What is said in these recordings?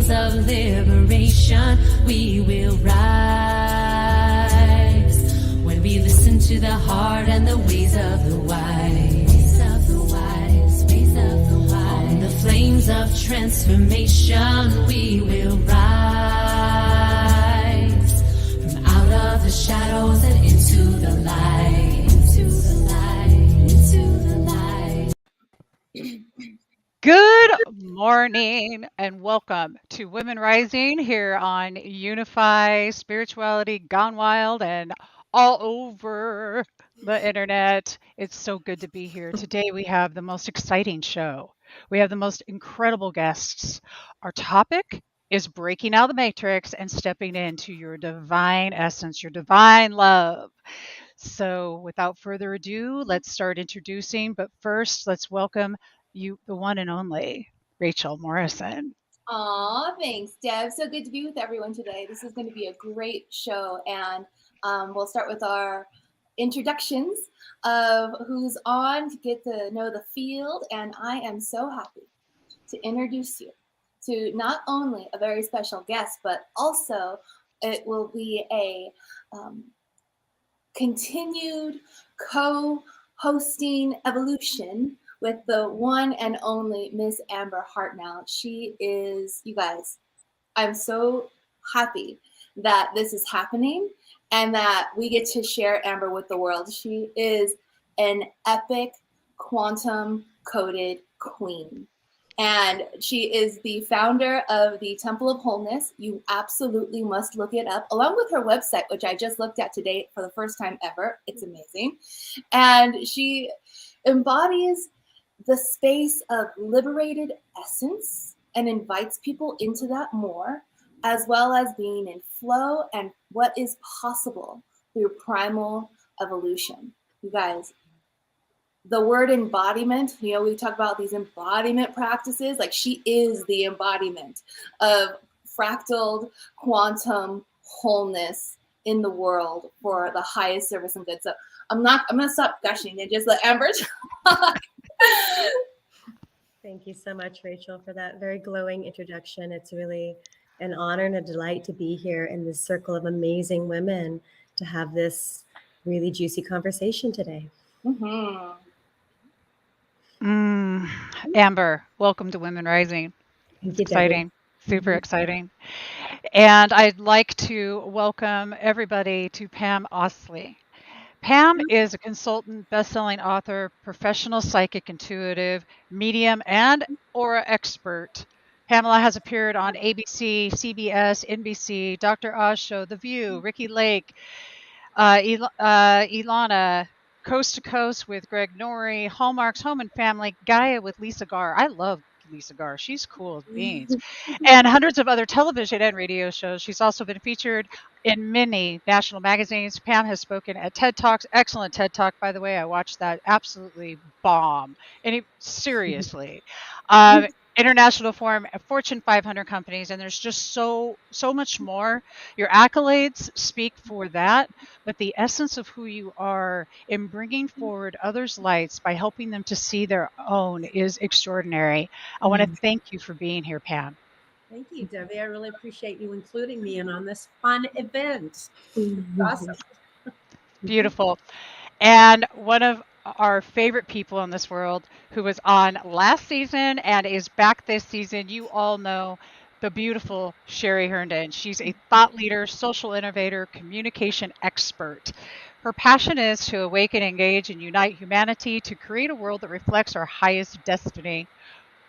flames of liberation, we will rise. When we listen to the heart and the ways of the wise, ways of the wise, ways of the wise. On the flames of transformation, we will rise. From out of the shadows and into the light, into the light, into the light. Good morning and welcome to Women Rising here on Unify Spirituality Gone Wild and all over the internet. It's so good to be here. Today we have the most exciting show. We have the most incredible guests. Our topic is breaking out of the matrix and stepping into your divine essence, your divine love. So without further ado, let's start introducing. But first, let's welcome you, the one and only Rachel Morrison. Aw, thanks, Deb. So good to be with everyone today. This is going to be a great show, and we'll start with our introductions of who's on to get to know the field. And I am so happy to introduce you to not only a very special guest, but also it will be a continued co-hosting evolution with the one and only Miss Amber Hartnell. She is, you guys, I'm so happy that this is happening and that we get to share Amber with the world. She is an epic quantum coded queen. And she is the founder of the Temple of Wholeness. You absolutely must look it up, along with her website, which I just looked at today for the first time ever. It's amazing. And she embodies the space of liberated essence and invites people into that more, as well as being in flow and what is possible through primal evolution. You guys, the word embodiment, we talk about these embodiment practices, like she is the embodiment of fractaled quantum wholeness in the world for the highest service and good. So I'm gonna stop gushing and just let Amber talk. Thank you so much, Rachel, for that very glowing introduction. It's really an honor and a delight to be here in this circle of amazing women to have this really juicy conversation today. Amber, welcome to Women Rising. Thank you, exciting, super exciting. And I'd like to welcome everybody to Pam Oslie. Pam is a consultant, best-selling author, professional psychic intuitive, medium, and aura expert. Pamela has appeared on ABC, CBS, NBC, Dr. Oz Show, The View, Ricky Lake, Ilana, Coast to Coast with Greg Norrie, Hallmark's Home and Family, Gaia with Lisa Garr. I love Lisa Garr. She's cool as beans. And hundreds of other television and radio shows. She's also been featured in many national magazines. Pam has spoken at TED Talks. Excellent TED Talk, by the way. I watched that. Absolutely bomb. Seriously. International Forum, Fortune 500 companies, and there's just so much more. Your accolades speak for that, but the essence of who you are in bringing forward others' lights by helping them to see their own is extraordinary. I want to thank you for being here, Pam. Thank you, Debbie. I really appreciate you including me in on this fun event. Awesome. Beautiful. And one of our favorite people in this world who was on last season and is back this season, you all know the beautiful Sheri Herndon. She's a thought leader, social innovator, communication expert. Her passion is to awaken, engage, and unite humanity to create a world that reflects our highest destiny.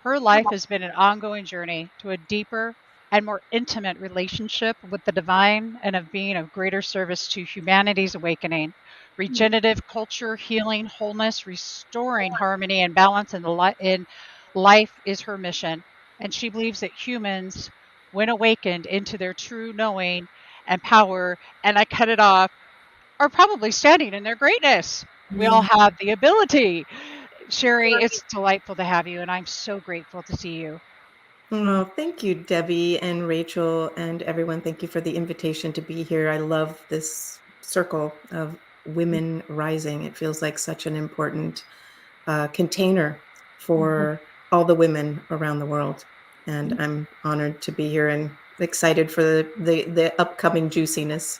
Her life has been an ongoing journey to a deeper and more intimate relationship with the divine and of being of greater service to humanity's awakening. Regenerative culture, healing, wholeness, restoring harmony and balance in life is her mission. And she believes that humans, when awakened into their true knowing and power, and I cut it off, are probably standing in their greatness. We all have the ability. Sheri, it's delightful to have you, and I'm so grateful to see you. Oh, thank you, Debbie and Rachel and everyone. Thank you for the invitation to be here. I love this circle of women rising. It feels like such an important container for all the women around the world. And I'm honored to be here and excited for the upcoming juiciness.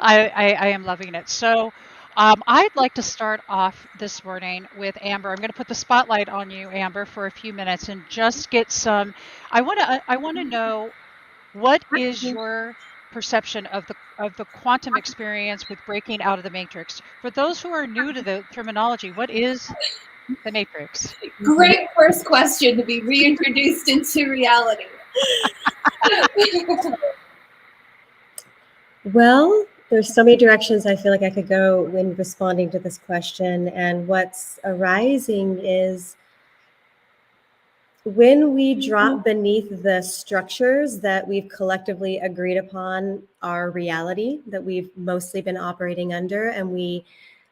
I am loving it. So I'd like to start off this morning with Amber. I'm going to put the spotlight on you, Amber, for a few minutes and just get some. I want to know, what is your perception of the quantum experience with breaking out of the matrix? For those who are new to the terminology, what is the matrix? Great first question to be reintroduced into reality. Well, there's so many directions I feel like I could go when responding to this question. And what's arising is when we drop beneath the structures that we've collectively agreed upon our reality that we've mostly been operating under, and we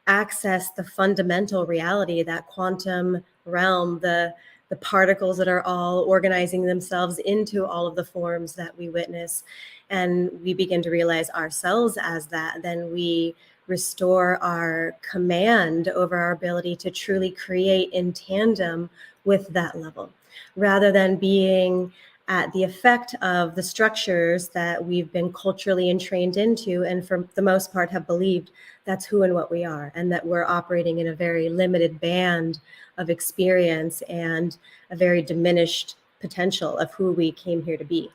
access the fundamental reality, that quantum realm, the particles that are all organizing themselves into all of the forms that we witness, and we begin to realize ourselves as that, then we restore our command over our ability to truly create in tandem with that level, rather than being at the effect of the structures that we've been culturally entrained into, and for the most part have believed that's who and what we are, and that we're operating in a very limited band of experience and a very diminished potential of who we came here to be.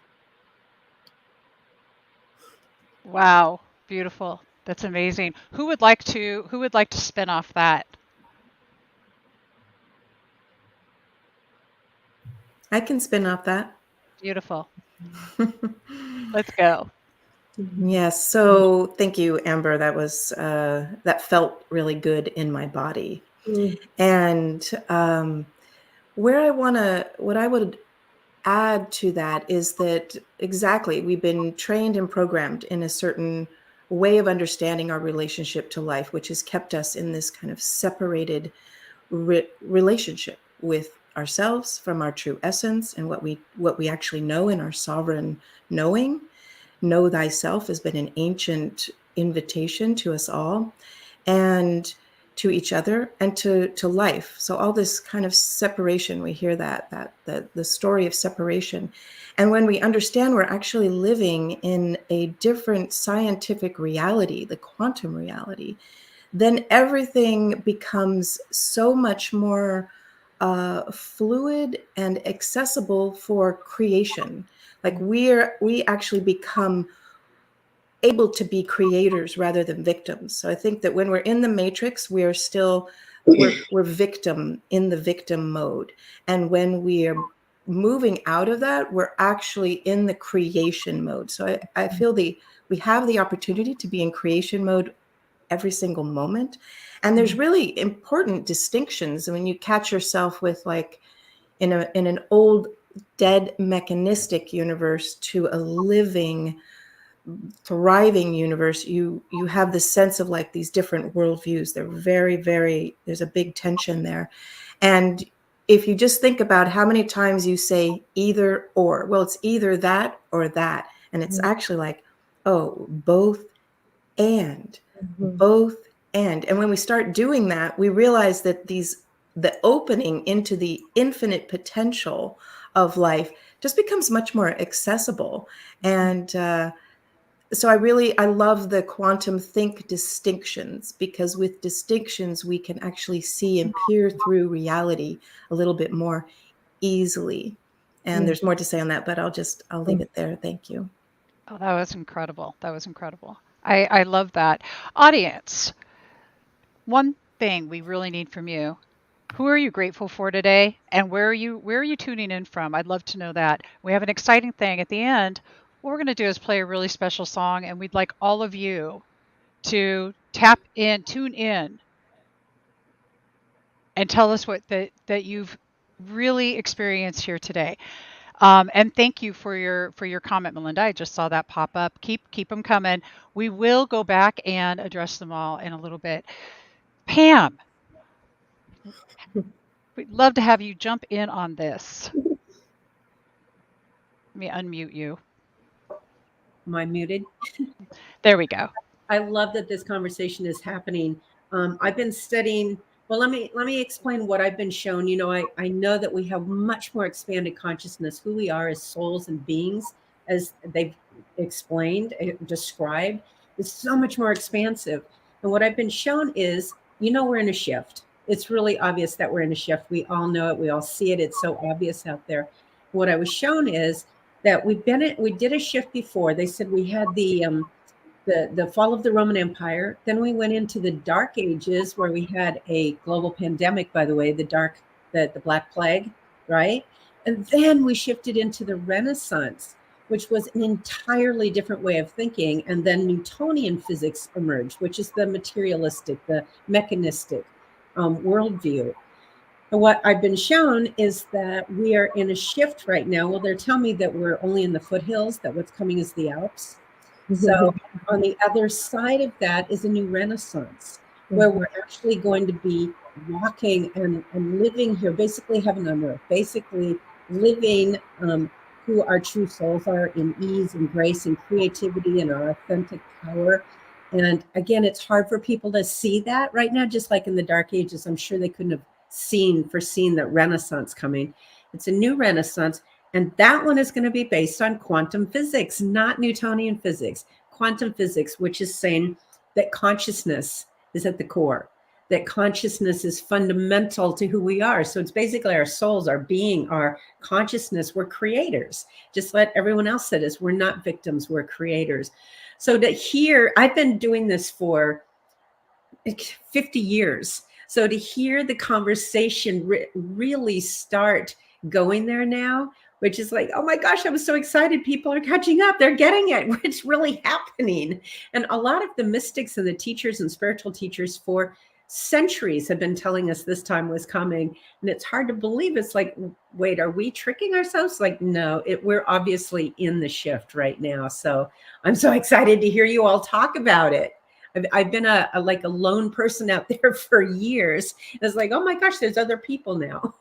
Wow, beautiful. That's amazing. Who would like to spin off that? I can spin off that. Beautiful. Let's go. Yes. So thank you, Amber. That was that felt really good in my body. And what I would add to that is that exactly, we've been trained and programmed in a certain way of understanding our relationship to life, which has kept us in this kind of separated relationship with ourselves from our true essence and what we actually know in our sovereign knowing. Know thyself has been an ancient invitation to us all, and to each other, and to life. So all this kind of separation, we hear that the story of separation. And when we understand we're actually living in a different scientific reality, the quantum reality, then everything becomes so much more fluid and accessible for creation. Like we actually become able to be creators rather than victims. So I think that when we're in the matrix, we're victim in the victim mode. And when we are moving out of that, we're actually in the creation mode. So I feel we have the opportunity to be in creation mode every single moment. And there's really important distinctions. When you catch yourself with, like, in an old dead mechanistic universe to a living, thriving universe, you have this sense of like these different worldviews. They're very, there's a big tension there. And if you just think about how many times you say either or, well, it's either that or that. And it's actually like, oh, both and. Both and when we start doing that, we realize that the opening into the infinite potential of life just becomes much more accessible. And so I love the quantum think distinctions, because with distinctions we can actually see and peer through reality a little bit more easily. And there's more to say on that, but I'll leave it there. Thank you. Oh, that was incredible. That was incredible. I love that. Audience, one thing we really need from you. Who are you grateful for today, and where are you tuning in from? I'd love to know that. We have an exciting thing at the end. What we're going to do is play a really special song, and we'd like all of you to tap in, tune in, and tell us what that you've really experienced here today. And thank you for your comment, Melinda. I just saw that pop up. Keep them coming. We will go back and address them all in a little bit. Pam, we'd love to have you jump in on this. Let me unmute you. Am I muted? There we go. I love that this conversation is happening. I've been studying Well, let me explain what I've been shown. I know that we have much more expanded consciousness, who we are as souls and beings, as they've explained, described, is so much more expansive. And what I've been shown is, we're in a shift. It's really obvious that we're in a shift. We all know it. We all see it. It's so obvious out there. What I was shown is that we did a shift before. They said we had the fall of the Roman Empire. Then we went into the Dark Ages, where we had a global pandemic, by the way, the Black Plague, right? And then we shifted into the Renaissance, which was an entirely different way of thinking. And then Newtonian physics emerged, which is the materialistic, the mechanistic worldview. And what I've been shown is that we are in a shift right now. Well, they're telling me that we're only in the foothills, that what's coming is the Alps. So on the other side of that is a new renaissance, where we're actually going to be walking and living here, basically heaven on earth, basically living who our true souls are in ease and grace and creativity and our authentic power. And again, it's hard for people to see that right now, just like in the Dark Ages. I'm sure they couldn't have foreseen that renaissance coming. It's a new renaissance. And that one is going to be based on quantum physics, not Newtonian physics. Quantum physics, which is saying that consciousness is at the core, that consciousness is fundamental to who we are. So it's basically our souls, our being, our consciousness. We're creators. Just like everyone else said, we're not victims, we're creators. So to hear, I've been doing this for 50 years. So to hear the conversation really start going there now, which is like, oh my gosh, I'm so excited. People are catching up. They're getting it. It's really happening. And a lot of the mystics and the teachers and spiritual teachers for centuries have been telling us this time was coming. And it's hard to believe. It's like, wait, are we tricking ourselves? Like, no, we're obviously in the shift right now. So I'm so excited to hear you all talk about it. I've been a lone person out there for years. It's like, oh my gosh, there's other people now.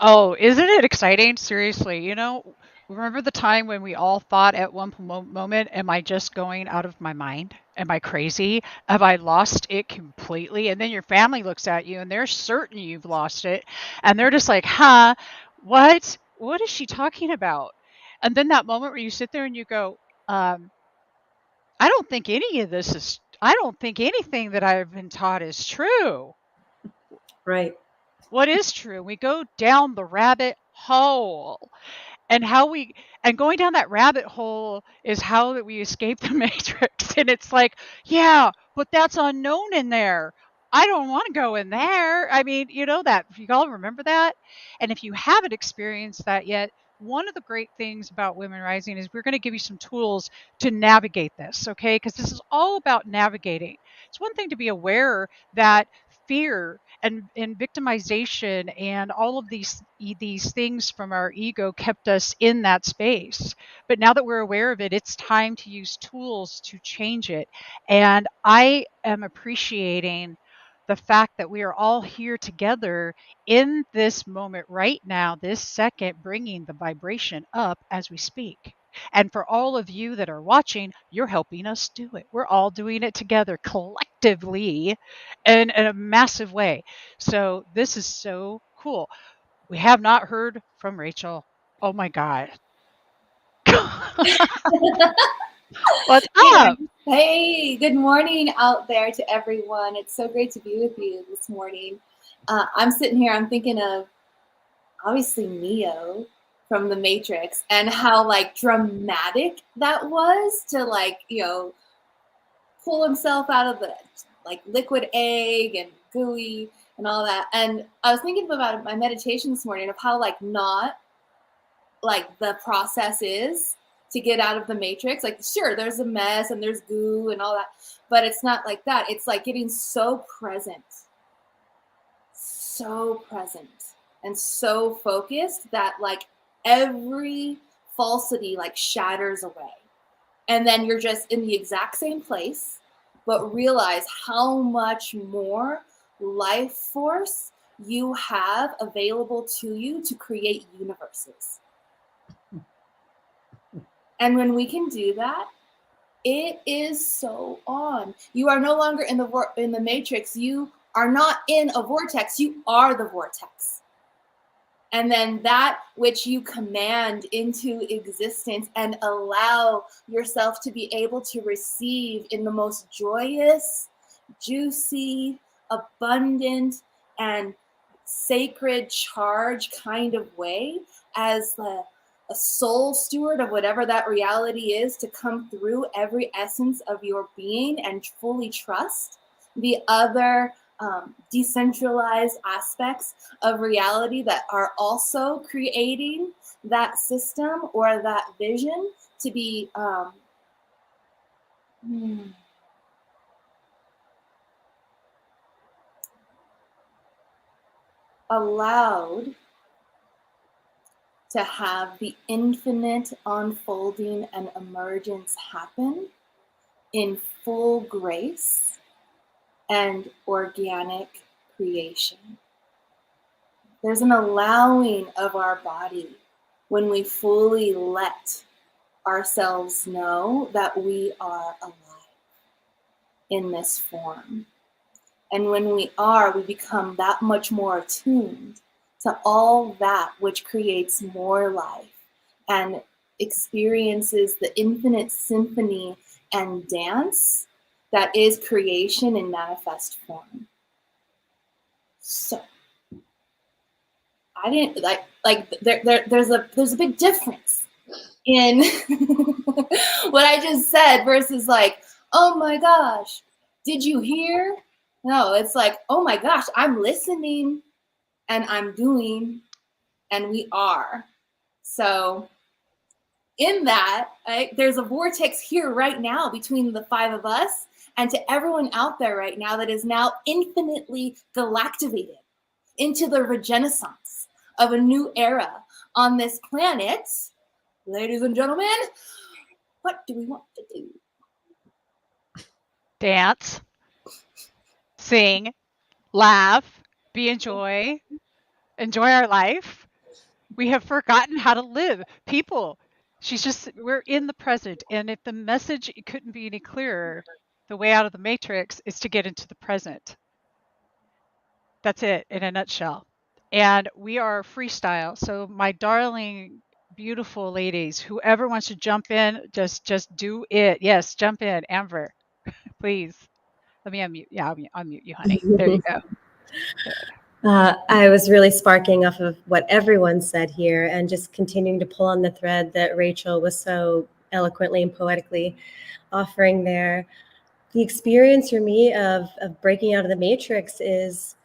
Oh, isn't it exciting? Seriously, remember the time when we all thought at one moment, am I just going out of my mind? Am I crazy? Have I lost it completely? And then your family looks at you and they're certain you've lost it. And they're just like, huh, what? What is she talking about? And then that moment where you sit there and you go, I don't think I don't think anything that I've been taught is true. Right. What is true? We go down the rabbit hole. And going down that rabbit hole is how that we escape the matrix. And it's like, yeah, but that's unknown in there. I don't want to go in there. I mean, that you all remember that. And if you haven't experienced that yet, one of the great things about Women Rising is we're going to give you some tools to navigate this, okay? Because this is all about navigating. It's one thing to be aware that fear and victimization and all of these things from our ego kept us in that space. But now that we're aware of it, it's time to use tools to change it. And I am appreciating the fact that we are all here together in this moment right now, this second, bringing the vibration up as we speak. And for all of you that are watching, you're helping us do it. We're all doing it together collectively in a massive way. So this is so cool. We have not heard from Rachel. Oh my God. What's up? Hey, good morning out there to everyone. It's so great to be with you this morning. I'm sitting here, I'm thinking of obviously Neo from the Matrix and how dramatic that was to pull himself out of the liquid egg and gooey and all that. And I was thinking about my meditation this morning of how not the process is to get out of the matrix. Sure, there's a mess and there's goo and all that, but it's not like that. It's getting so present and so focused that every falsity shatters away. And then you're just in the exact same place, but realize how much more life force you have available to you to create universes. And when we can do that, it is so on. You are no longer in the matrix. You are not in a vortex. You are the vortex. And then that which you command into existence and allow yourself to be able to receive in the most joyous, juicy, abundant, and sacred charge kind of way as a soul steward of whatever that reality is, to come through every essence of your being and fully trust the other decentralized aspects of reality that are also creating that system or that vision to be allowed to have the infinite unfolding and emergence happen in full grace and organic creation. There's an allowing of our body when we fully let ourselves know that we are alive in this form. And when we are, we become that much more attuned to all that which creates more life and experiences the infinite symphony and dance that is creation in manifest form. So I didn't there's a big difference in what I just said versus like, oh my gosh, did you hear? No, it's like, oh my gosh, I'm listening and I'm doing and we are. So in that, there's a vortex here right now between the five of us and to everyone out there right now that is now infinitely galactivated into the regenaissance of a new era on this planet. Ladies and gentlemen, what do we want to do? Dance, sing, laugh, be in joy, enjoy our life. We have forgotten how to live. People, we're in the present. And if the message couldn't be any clearer, the way out of the matrix is to get into the present. That's it in a nutshell. And we are freestyle. So my darling, beautiful ladies, whoever wants to jump in, just do it. Yes, jump in. Amber, please. Let me unmute. Yeah, I'll unmute you, honey. There you go. I was really sparking off of what everyone said here and just continuing to pull on the thread that Rachel was so eloquently and poetically offering there. The experience for me of breaking out of the matrix is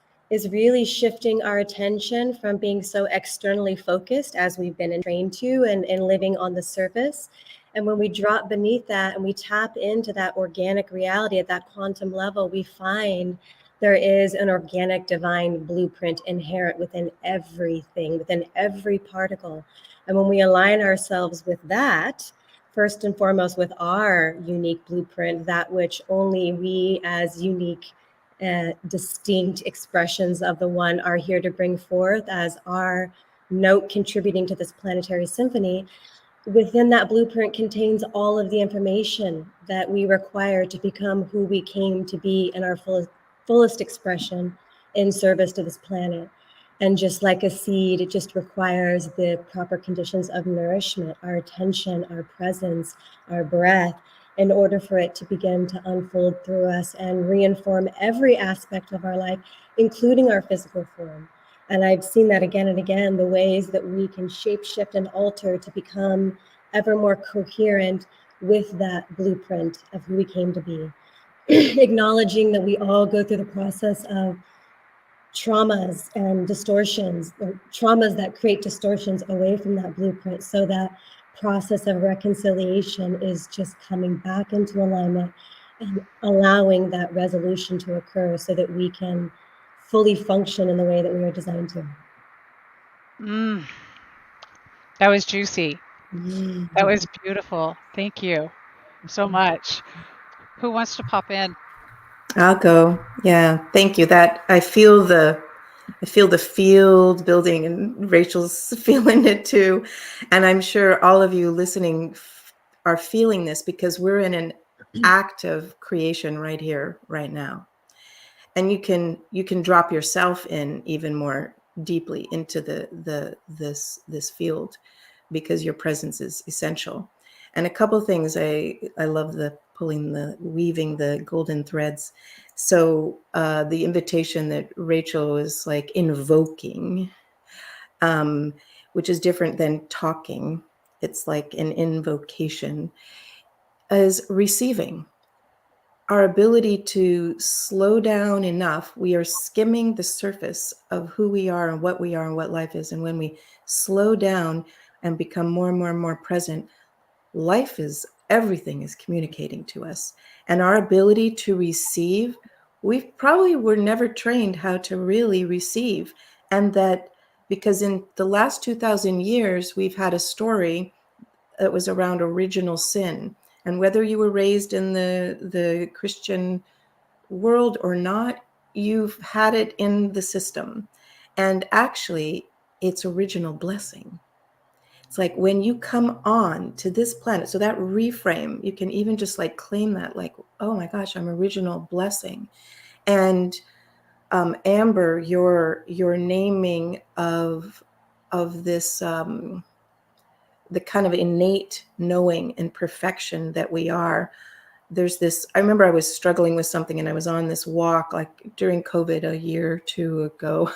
really shifting our attention from being so externally focused as we've been trained to and living on the surface. And when we drop beneath that and we tap into that organic reality at that quantum level, we find there is an organic divine blueprint inherent within everything, within every particle. And when we align ourselves with that, first and foremost with our unique blueprint, that which only we as unique, distinct expressions of the one are here to bring forth as our note contributing to this planetary symphony, within that blueprint contains all of the information that we require to become who we came to be in our fullest expression in service to this planet. And just like a seed, it just requires the proper conditions of nourishment, our attention, our presence, our breath, in order for it to begin to unfold through us and reinform every aspect of our life, including our physical form. And I've seen that again and again, the ways that we can shape-shift and alter to become ever more coherent with that blueprint of who we came to be. Acknowledging that we all go through the process of traumas and distortions, or traumas that create distortions away from that blueprint, so that process of reconciliation is just coming back into alignment and allowing that resolution to occur so that we can fully function in the way that we are designed to. That was juicy. That was beautiful. Thank you so much. Who wants to pop in? I'll go. Yeah, thank you. That I feel the field building, and Rachel's feeling it too. And I'm sure all of you listening are feeling this because we're in an act of creation right here, right now. and you can drop yourself in even more deeply into this field, because your presence is essential. And a couple of things, I love the weaving the golden threads. So the invitation that Rachel is like invoking, which is different than talking. It's like an invocation, is receiving. Our ability to slow down enough. We are skimming the surface of who we are and what life is. And when we slow down and become more and more and more present, everything is communicating to us. And our ability to receive, we probably were never trained how to really receive. And that because in the last 2,000 years, we've had a story that was around original sin. And whether you were raised in the Christian world or not, you've had it in the system. And actually, it's original blessing. It's like when you come on to this planet, so that reframe, you can even just like claim that, like, oh my gosh, I'm original blessing. And Amber, your naming of this, the kind of innate knowing and perfection that we are. There's this, I remember I was struggling with something, and I was on this walk like during COVID a year or two ago.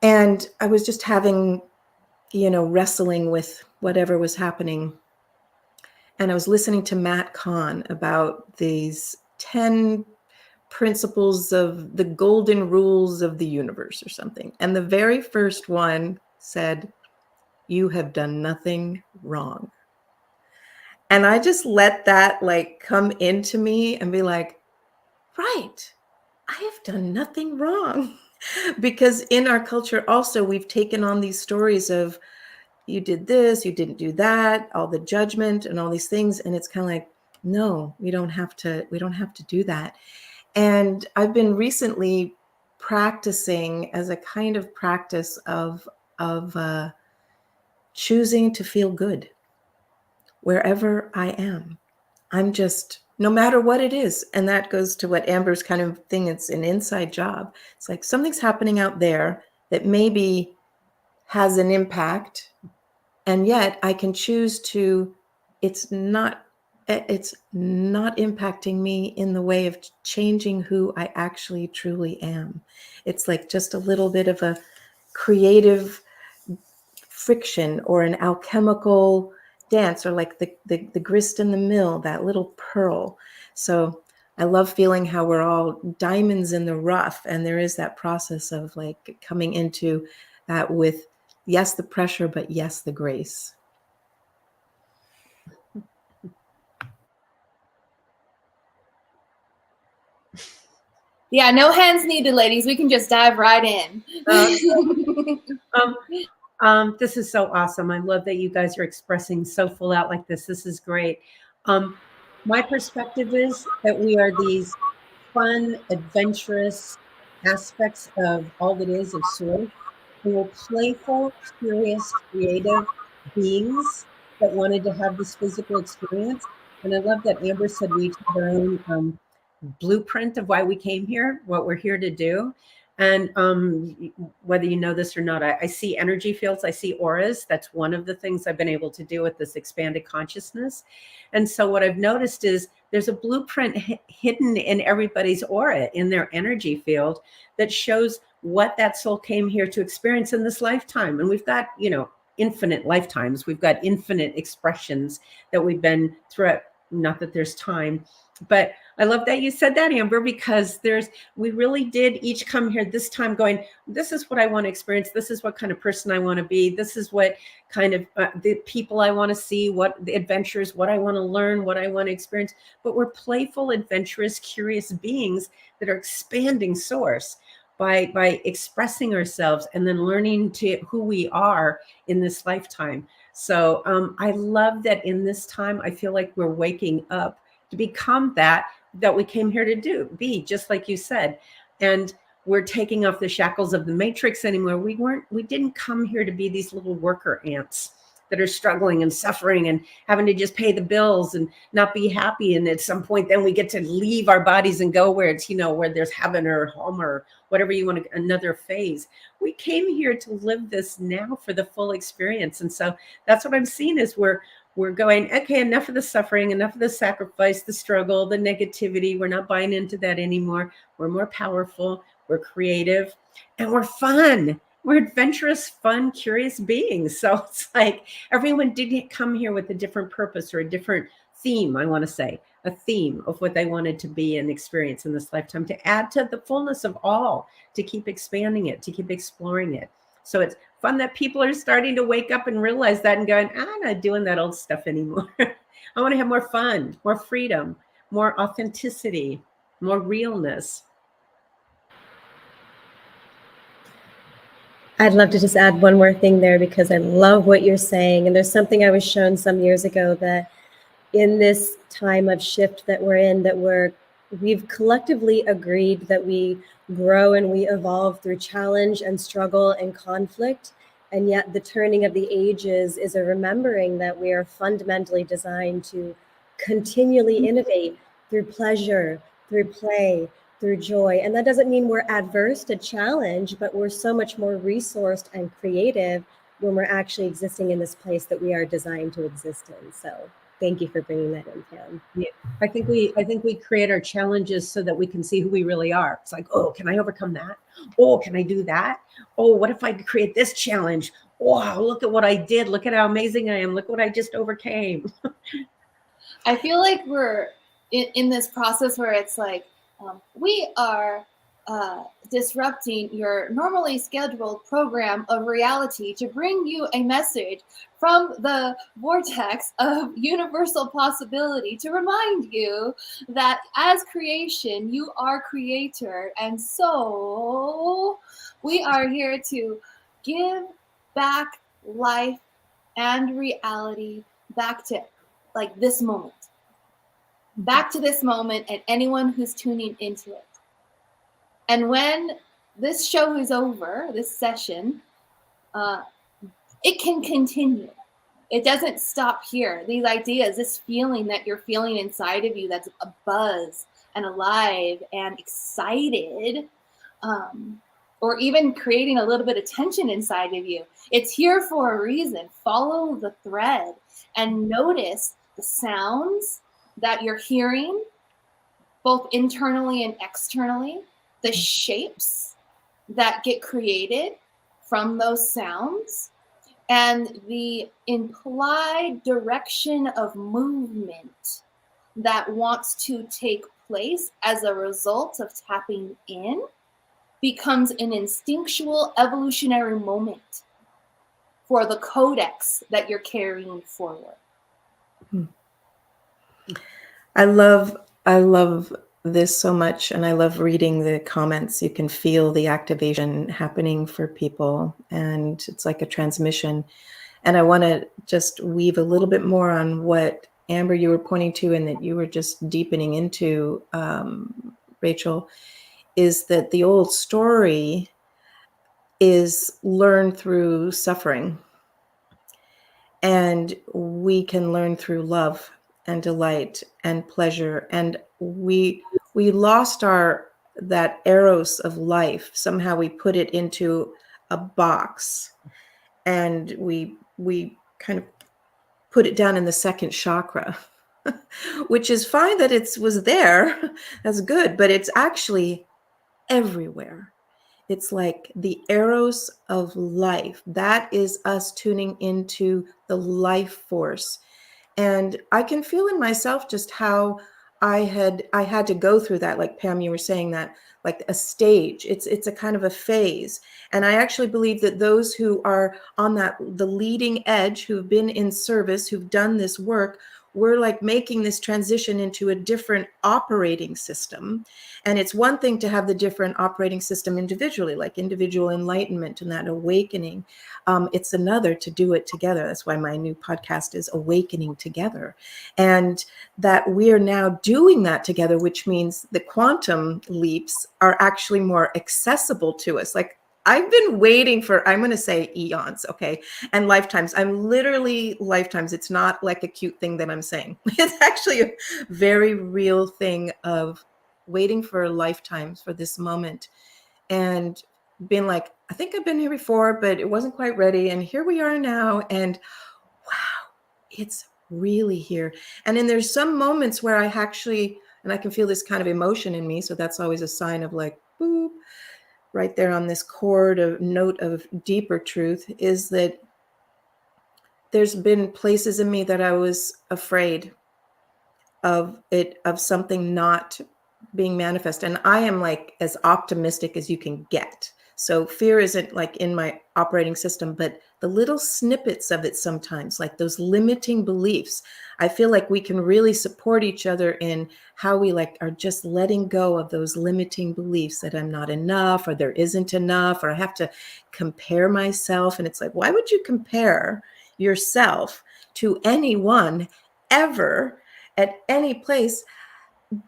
And I was just having, wrestling with whatever was happening. And I was listening to Matt Kahn about these 10 principles of the golden rules of the universe or something. And the very first one said, "You have done nothing wrong." And I just let that like come into me and be like, right, I have done nothing wrong. Because in our culture also, we've taken on these stories of, you did this, you didn't do that, all the judgment and all these things. And it's kind of like, no, we don't have to do that. And I've been recently practicing as a kind of practice of choosing to feel good wherever I am. I'm just, no matter what it is. And that goes to what Amber's kind of thing. It's an inside job. It's like something's happening out there that maybe has an impact. And yet I can choose to, it's not impacting me in the way of changing who I actually truly am. It's like just a little bit of a creative friction or an alchemical dance, or like the grist in the mill, that little pearl. So I love feeling how we're all diamonds in the rough. And there is that process of like coming into that with, yes, the pressure, but yes, the grace. Yeah, no hands needed, ladies. We can just dive right in. This is so awesome. I love that you guys are expressing so full out like this. This is great. My perspective is that we are these fun, adventurous aspects of all that is of Source. We were playful, curious, creative beings that wanted to have this physical experience. And I love that Amber said we each have our own blueprint of why we came here, what we're here to do. And whether you know this or not, I see energy fields, I see auras. That's one of the things I've been able to do with this expanded consciousness. And so what I've noticed is there's a blueprint hidden in everybody's aura, in their energy field, that shows what that soul came here to experience in this lifetime. And we've got, infinite lifetimes. We've got infinite expressions that we've been through. Not that there's time, but I love that you said that, Amber, because we really did each come here this time going, this is what I want to experience. This is what kind of person I want to be. This is what kind of the people I want to see, what the adventures, what I want to learn, what I want to experience. But we're playful, adventurous, curious beings that are expanding Source by expressing ourselves and then learning to who we are in this lifetime. So I love that in this time, I feel like we're waking up to become that we came here to be, just like you said. And we're taking off the shackles of the matrix anymore. We didn't come here to be these little worker ants. that are struggling and suffering and having to just pay the bills and not be happy. And at some point, then we get to leave our bodies and go where it's, where there's heaven or home or whatever you want to, another phase. We came here to live this now for the full experience. And so that's what I'm seeing is we're going, okay, enough of the suffering, enough of the sacrifice, the struggle, the negativity. We're not buying into that anymore. We're more powerful, we're creative, and we're fun. We're adventurous, fun, curious beings. So it's like everyone didn't come here with a different purpose or a different theme, I want to say, a theme of what they wanted to be and experience in this lifetime, to add to the fullness of all, to keep expanding it, to keep exploring it. So it's fun that people are starting to wake up and realize that and going, I'm not doing that old stuff anymore. I want to have more fun, more freedom, more authenticity, more realness. I'd love to just add one more thing there because I love what you're saying. And there's something I was shown some years ago that in this time of shift that we're in, that we've collectively agreed that we grow and we evolve through challenge and struggle and conflict. And yet the turning of the ages is a remembering that we are fundamentally designed to continually innovate through pleasure, through play, through joy. And that doesn't mean we're adverse to challenge, but we're so much more resourced and creative when we're actually existing in this place that we are designed to exist in. So thank you for bringing that in, Pam. Yeah, I think we create our challenges so that we can see who we really are. It's like, oh, can I overcome that? Oh, can I do that? Oh, what if I create this challenge? Wow, look at what I did. Look at how amazing I am. Look what I just overcame. I feel like we're in this process where it's like, we are disrupting your normally scheduled program of reality to bring you a message from the vortex of universal possibility to remind you that as creation, you are creator. And so we are here to give back life and reality back to like this moment. Back to this moment and anyone who's tuning into it. And when this show is over, this session, it can continue. It doesn't stop here. These ideas, this feeling that you're feeling inside of you that's a buzz and alive and excited, or even creating a little bit of tension inside of you. It's here for a reason. Follow the thread and notice the sounds that you're hearing, both internally and externally, the shapes that get created from those sounds, and the implied direction of movement that wants to take place as a result of tapping in becomes an instinctual evolutionary moment for the codex that you're carrying forward. I love this so much, and I love reading the comments. You can feel the activation happening for people, and it's like a transmission. And I want to just weave a little bit more on what Amber you were pointing to, and that you were just deepening into, Rachel, is that the old story is learned through suffering, and we can learn through love and delight and pleasure. And we lost that eros of life. Somehow we put it into a box, and we kind of put it down in the second chakra, which is fine that it was there. That's good, but it's actually everywhere. It's like the eros of life. That is us tuning into the life force. And I can feel in myself just how I had to go through that, like Pam, you were saying, that like a stage. It's a kind of a phase. And I actually believe that those who are on the leading edge, who've been in service, who've done this work, we're like making this transition into a different operating system. And it's one thing to have the different operating system individually, like individual enlightenment and that awakening. It's another to do it together. That's why my new podcast is Awakening Together. And that we are now doing that together, which means the quantum leaps are actually more accessible to us. Like I've been waiting for, I'm going to say eons, okay, and lifetimes. I'm literally lifetimes. It's not like a cute thing that I'm saying. It's actually a very real thing of waiting for lifetimes for this moment and being like, I think I've been here before, but it wasn't quite ready. And here we are now. And wow, it's really here. And then there's some moments where I actually, and I can feel this kind of emotion in me. So that's always a sign of like, boop, right there on this chord of note of deeper truth, is that there's been places in me that I was afraid of it, of something not being manifest. And I am like as optimistic as you can get. So fear isn't like in my operating system, but the little snippets of it sometimes, like those limiting beliefs, I feel like we can really support each other in how we like are just letting go of those limiting beliefs that I'm not enough, or there isn't enough, or I have to compare myself. And it's like, why would you compare yourself to anyone ever at any place?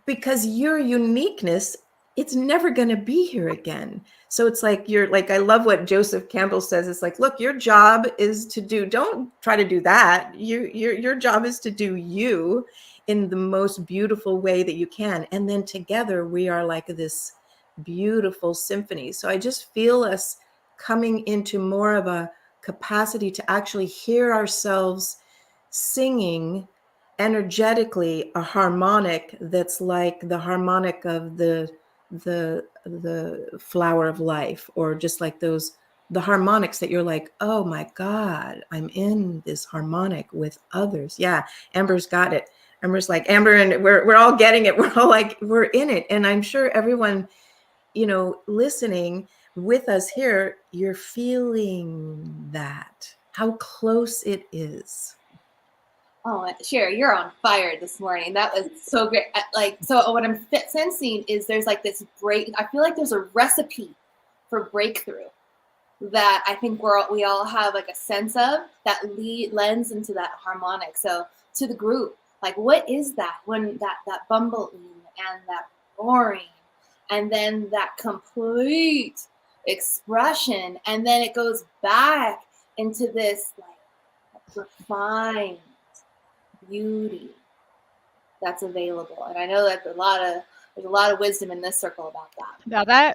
Because your uniqueness, it's never going to be here again. So it's like, you're like, I love what Joseph Campbell says. It's like, look, your job is to do, don't try to do that. Your job is to do you in the most beautiful way that you can. And then together we are like this beautiful symphony. So I just feel us coming into more of a capacity to actually hear ourselves singing energetically a harmonic that's like the harmonic of the flower of life, or just like those, the harmonics that you're like, oh my God, I'm in this harmonic with others. Yeah, Amber's got it. Amber's like, Amber, and we're all getting it. We're all like, we're in it. And I'm sure everyone, you know, listening with us here, you're feeling that, how close it is. Oh, Sheri, you're on fire this morning. That was so great. Like, so what I'm sensing is there's like this break. I feel like there's a recipe for breakthrough that I think we all have like a sense of that lends into that harmonic. So to the group, like, what is that when that bumbling and that roaring, and then that complete expression, and then it goes back into this like refined beauty that's available. And I know that there's a lot of wisdom in this circle about that. Now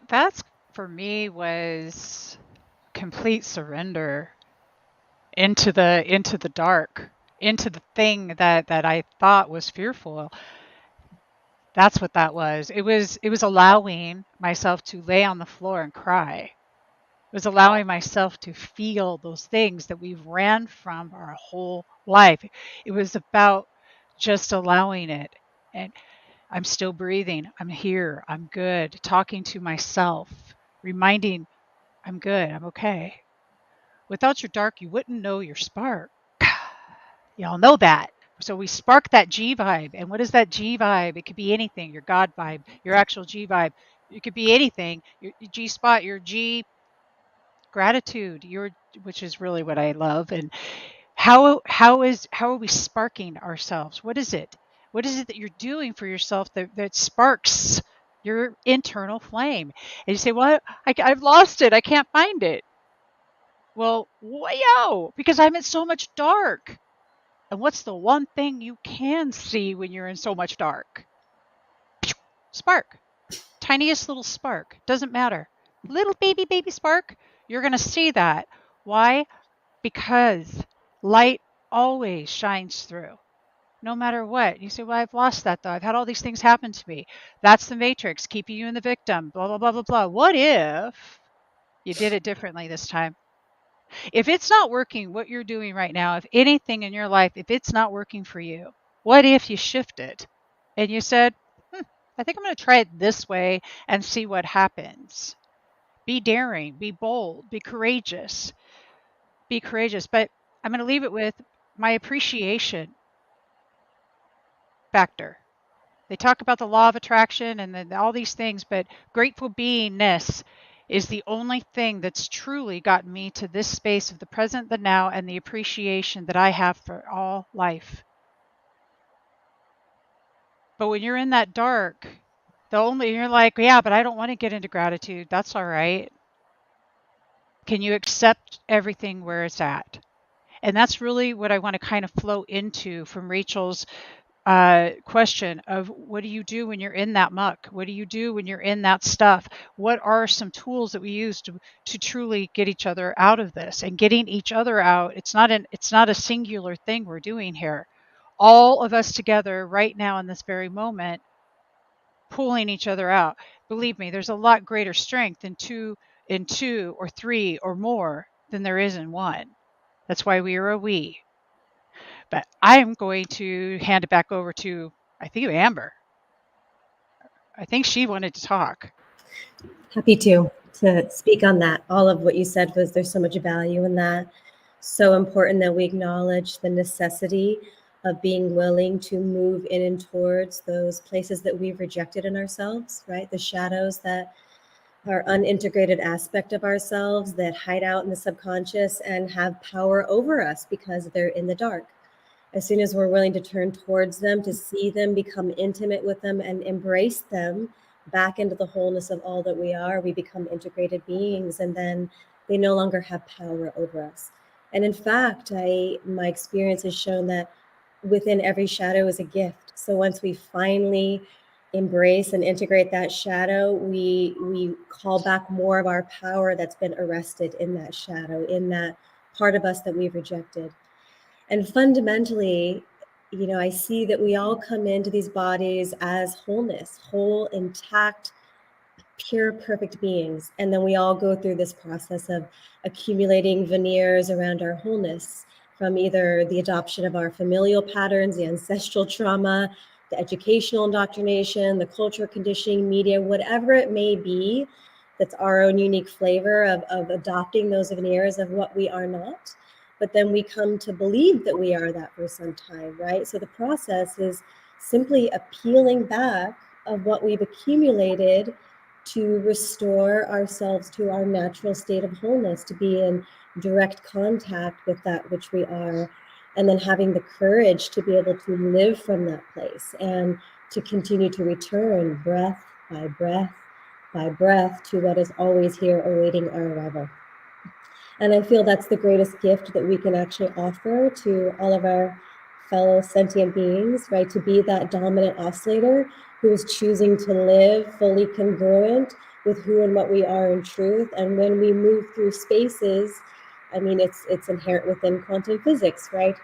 that's for me was complete surrender into the dark, into the thing that I thought was fearful. That's what that was. It was allowing myself to lay on the floor and cry. It was allowing myself to feel those things that we've ran from our whole life. It was about just allowing it. And I'm still breathing. I'm here. I'm good. Talking to myself, reminding I'm good. I'm okay. Without your dark, you wouldn't know your spark. Y'all know that. So we spark that G vibe. And what is that G vibe? It could be anything, your God vibe, your actual G vibe. It could be anything, your G spot, your G gratitude, which is really what I love. And how are we sparking ourselves? What is it? What is it that you're doing for yourself that sparks your internal flame? And you say, well, I've lost it. I can't find it. Well, yo, because I'm in so much dark. And what's the one thing you can see when you're in so much dark? Spark. Tiniest little spark. Doesn't matter. Little baby spark. You're going to see that. Why? Because light always shines through, no matter what. You say, well, I've lost that though. I've had all these things happen to me. That's the matrix, keeping you in the victim, blah, blah, blah, blah, blah. What if you did it differently this time? If it's not working, what you're doing right now, if anything in your life, if it's not working for you, what if you shifted and you said, I think I'm going to try it this way and see what happens. Be daring, be bold, be courageous. Be courageous. But I'm going to leave it with my appreciation factor. They talk about the law of attraction and then all these things, but grateful beingness is the only thing that's truly gotten me to this space of the present, the now, and the appreciation that I have for all life. But when you're in that dark, you're like, yeah, but I don't want to get into gratitude. That's all right. Can you accept everything where it's at? And that's really what I want to kind of flow into from Rachel's question of, what do you do when you're in that muck? What do you do when you're in that stuff? What are some tools that we use to truly get each other out of this? And getting each other out, it's not a singular thing we're doing here. All of us together right now in this very moment, pulling each other out. Believe me, there's a lot greater strength in two or three or more than there is in one. That's why we are a we. But I am going to hand it back over to, I think, Amber. I think she wanted to talk. Happy to speak on that. All of what you said was, there's so much value in that. So important that we acknowledge the necessity of being willing to move in and towards those places that we've rejected in ourselves, right? The shadows that are unintegrated aspect of ourselves that hide out in the subconscious and have power over us because they're in the dark. As soon as we're willing to turn towards them, to see them, become intimate with them, and embrace them back into the wholeness of all that we are, we become integrated beings, and then they no longer have power over us. And in fact, my experience has shown that within every shadow is a gift. So once we finally embrace and integrate that shadow, we call back more of our power that's been arrested in that shadow, in that part of us that we've rejected. And fundamentally, I see that we all come into these bodies as wholeness, whole, intact, pure, perfect beings. And then we all go through this process of accumulating veneers around our wholeness, from either the adoption of our familial patterns, the ancestral trauma, the educational indoctrination, the cultural conditioning, media, whatever it may be, that's our own unique flavor of adopting those veneers of what we are not. But then we come to believe that we are that for some time, right? So the process is simply a peeling back of what we've accumulated to restore ourselves to our natural state of wholeness, to be in direct contact with that which we are, and then having the courage to be able to live from that place and to continue to return breath by breath by breath to what is always here awaiting our arrival. And I feel that's the greatest gift that we can actually offer to all of our fellow sentient beings, right? To be that dominant oscillator who is choosing to live fully congruent with who and what we are in truth. And when we move through spaces, I mean, it's inherent within quantum physics, right?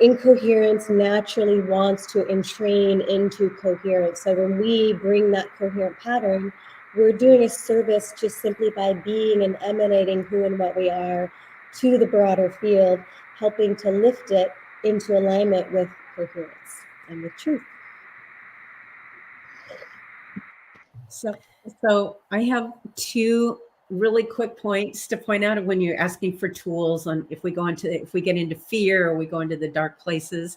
Incoherence naturally wants to entrain into coherence. So when we bring that coherent pattern, we're doing a service just simply by being and emanating who and what we are to the broader field, helping to lift it into alignment with coherence and with truth. So I have two really quick points to point out when you're asking for tools on if we get into fear or we go into the dark places.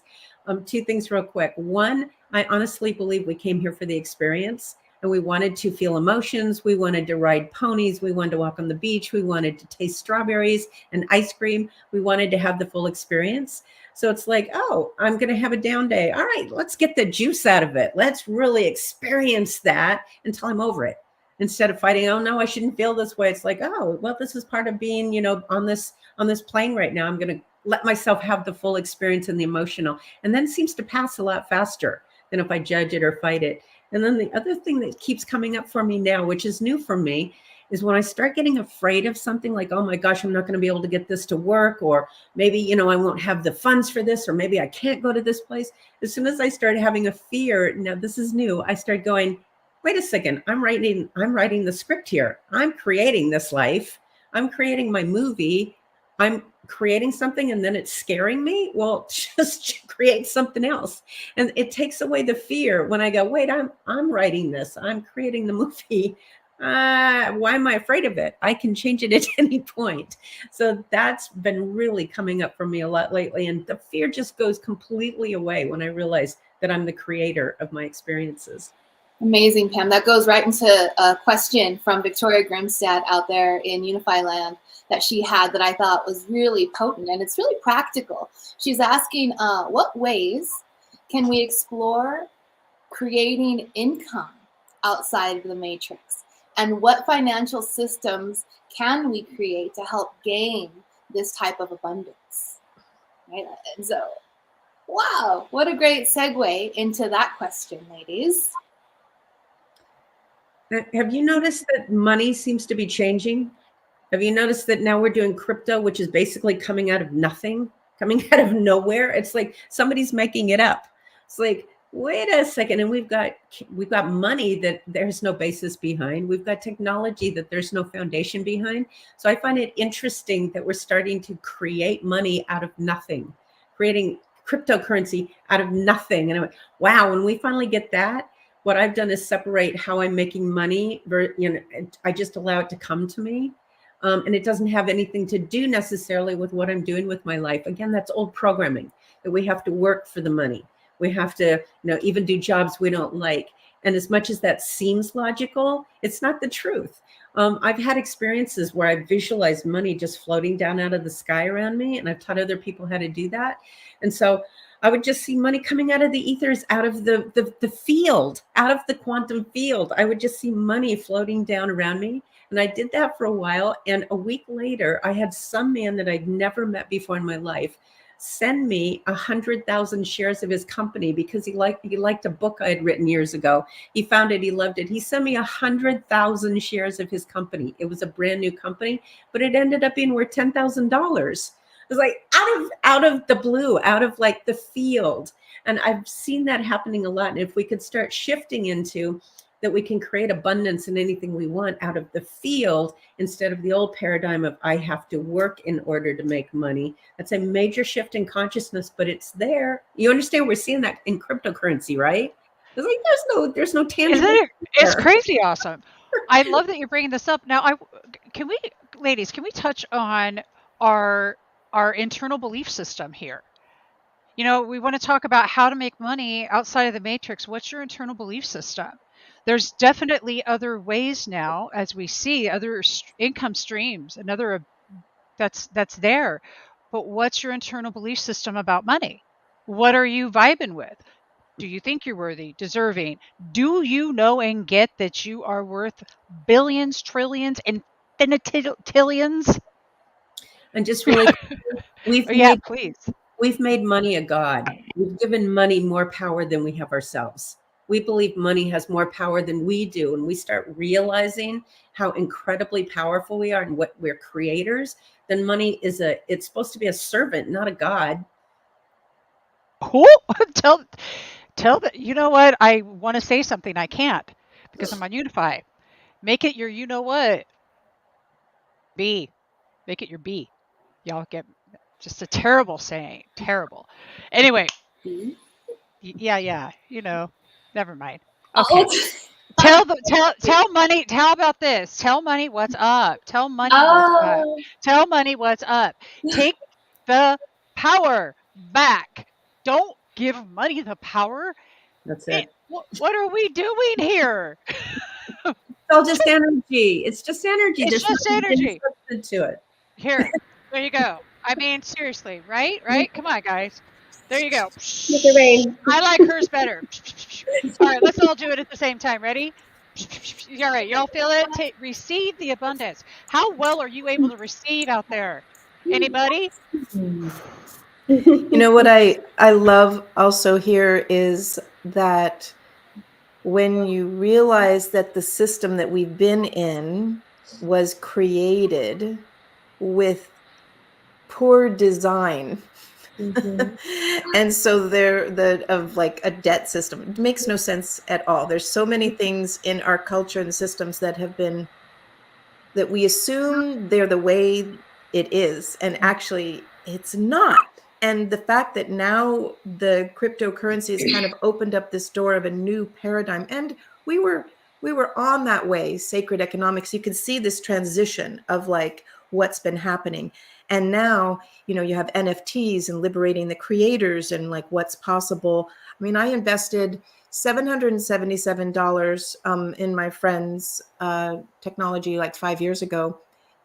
Two things real quick. One, I honestly believe we came here for the experience. And we wanted to feel emotions. We wanted to ride ponies. We wanted to walk on the beach. We wanted to taste strawberries and ice cream. We wanted to have the full experience. So it's like, oh, I'm going to have a down day. All right, let's get the juice out of it. Let's really experience that until I'm over it. Instead of fighting, oh no, I shouldn't feel this way. It's like, oh, well, this is part of being, on this plane right now. I'm going to let myself have the full experience and the emotional. And then it seems to pass a lot faster than if I judge it or fight it. And then the other thing that keeps coming up for me now, which is new for me, is when I start getting afraid of something like, oh my gosh, I'm not going to be able to get this to work, or maybe, I won't have the funds for this, or maybe I can't go to this place. As soon as I started having a fear, now this is new, I started going, wait a second, I'm writing the script here. I'm creating this life. I'm creating my movie. I'm creating something and then it's scaring me. Well, just create something else. And it takes away the fear when I go, wait, I'm writing this. I'm creating the movie. Why am I afraid of it? I can change it at any point. So that's been really coming up for me a lot lately. And the fear just goes completely away when I realize that I'm the creator of my experiences. Amazing, Pam. That goes right into a question from Victoria Grimstad out there in Unify Land that she had that I thought was really potent, and it's really practical. She's asking, what ways can we explore creating income outside of the matrix? And what financial systems can we create to help gain this type of abundance? Right? And so, wow, what a great segue into that question, ladies. Have you noticed that money seems to be changing? Have you noticed that now we're doing crypto, which is basically coming out of nothing, coming out of nowhere? It's like somebody's making it up. It's like, wait a second, and we've got money that there's no basis behind. We've got technology that there's no foundation behind. So I find it interesting that we're starting to create money out of nothing, creating cryptocurrency out of nothing. And I went, wow, when we finally get that, what I've done is separate how I'm making money. I just allow it to come to me. And it doesn't have anything to do necessarily with what I'm doing with my life. Again, that's old programming, that we have to work for the money. We have to, even do jobs we don't like. And as much as that seems logical, it's not the truth. I've had experiences where I visualized money just floating down out of the sky around me, and I've taught other people how to do that. And so I would just see money coming out of the ethers, out of the field, out of the quantum field. I would just see money floating down around me. And I did that for a while. And a week later, I had some man that I'd never met before in my life send me 100,000 shares of his company because he liked a book I had written years ago. He found it, he loved it. He sent me 100,000 shares of his company. It was a brand new company, but it ended up being worth $10,000. It was like out of the blue, out of like the field. And I've seen that happening a lot. And if we could start shifting into that, we can create abundance in anything we want out of the field instead of the old paradigm of I have to work in order to make money. That's a major shift in consciousness, but it's there. You understand? We're seeing that in cryptocurrency, right? It's like there's no tangible. Isn't it? It's crazy awesome. I love that you're bringing this up. Now, ladies, can we touch on our internal belief system here? We want to talk about how to make money outside of the matrix. What's your internal belief system? There's definitely other ways now, as we see other income streams, another that's there. But what's your internal belief system about money? What are you vibing with? Do you think you're worthy, deserving? Do you know and get that you are worth billions, trillions, infinitillions? And just really, please. We've made money a god. We've given money more power than we have ourselves. We believe money has more power than we do. And we start realizing how incredibly powerful we are and what we're creators, then money it's supposed to be a servant, not a god. Cool. Tell that, you know what? I want to say something. I can't because I'm on Unify. Make it your, you know what? B. Make it your B. Y'all get just a terrible saying. Terrible. Anyway. B? Yeah. Never mind. Okay. Tell money. How about this? Tell money what's up. Tell money what's up. Tell money what's up. Take the power back. Don't give money the power. That's it. What are we doing here? It's all just energy. It's just energy. It's just energy. To it. Here, there you go. I mean, seriously, right? Come on, guys. There you go. I like hers better. All right, let's all do it at the same time. Ready? All right, y'all feel it? Receive the abundance. How well are you able to receive out there? Anybody? What I love also here is that when you realize that the system that we've been in was created with poor design. Mm-hmm. And so of like a debt system. It makes no sense at all. There's so many things in our culture and systems that we assume they're the way it is. And actually it's not. And the fact that now the cryptocurrency has kind of opened up this door of a new paradigm. And we were on that way, sacred economics. You can see this transition of like what's been happening. And now, you have NFTs and liberating the creators and like what's possible. I mean, I invested $777 in my friend's technology like 5 years ago.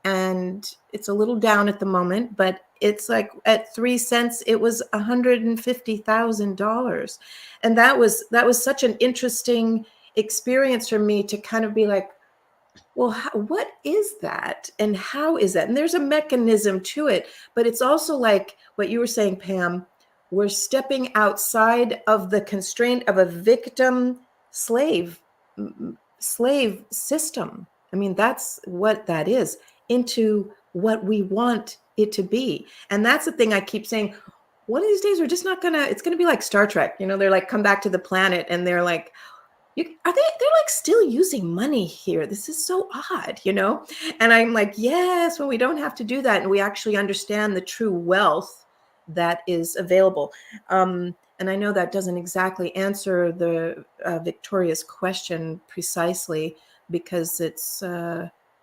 And it's a little down at the moment, but it's like at 3 cents, it was $150,000. And that was such an interesting experience for me to kind of be like, well, what is that and how is that? And there's a mechanism to it, but it's also like what you were saying, Pam, we're stepping outside of the constraint of a victim slave system. I mean, that's what that is, into what we want it to be. And that's the thing I keep saying. One of these days, we're just not gonna, it's gonna be like Star Trek. They're like, come back to the planet, and they're like, they're like still using money here. This is so odd, And I'm like, yes, well, we don't have to do that. And we actually understand the true wealth that is available. And I know that doesn't exactly answer the Victoria's question precisely, because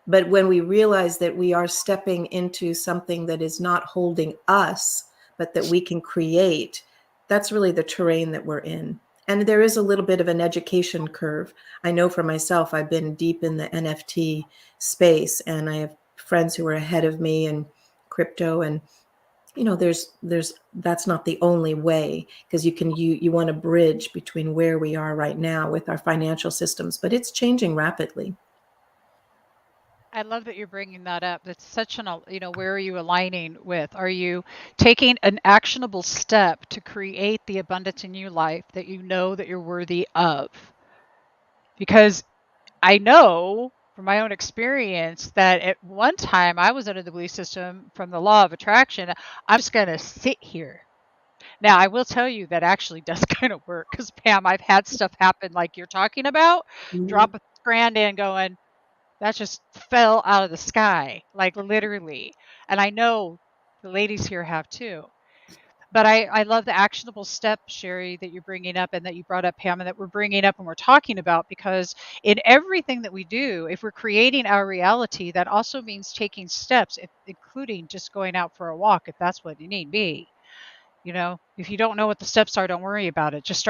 but when we realize that we are stepping into something that is not holding us, but that we can create, that's really the terrain that we're in. And there is a little bit of an education curve. I know for myself, I've been deep in the NFT space, and I have friends who are ahead of me in crypto. And, that's not the only way, because you want to bridge between where we are right now with our financial systems, but it's changing rapidly. I love that you're bringing that up. That's such where are you aligning with? Are you taking an actionable step to create the abundance in your life that you know that you're worthy of? Because I know from my own experience that at one time I was under the belief system from the law of attraction, I'm just going to sit here. Now, I will tell you that actually does kind of work, because Pam, I've had stuff happen like you're talking about, drop $1,000 in going, that just fell out of the sky, like literally. And I know the ladies here have too. But I love the actionable step, Sheri, that you're bringing up, and that you brought up, Pam, and that we're bringing up and we're talking about, because in everything that we do, if we're creating our reality, that also means taking steps, including just going out for a walk, if that's what you need be. If you don't know what the steps are, don't worry about it. Just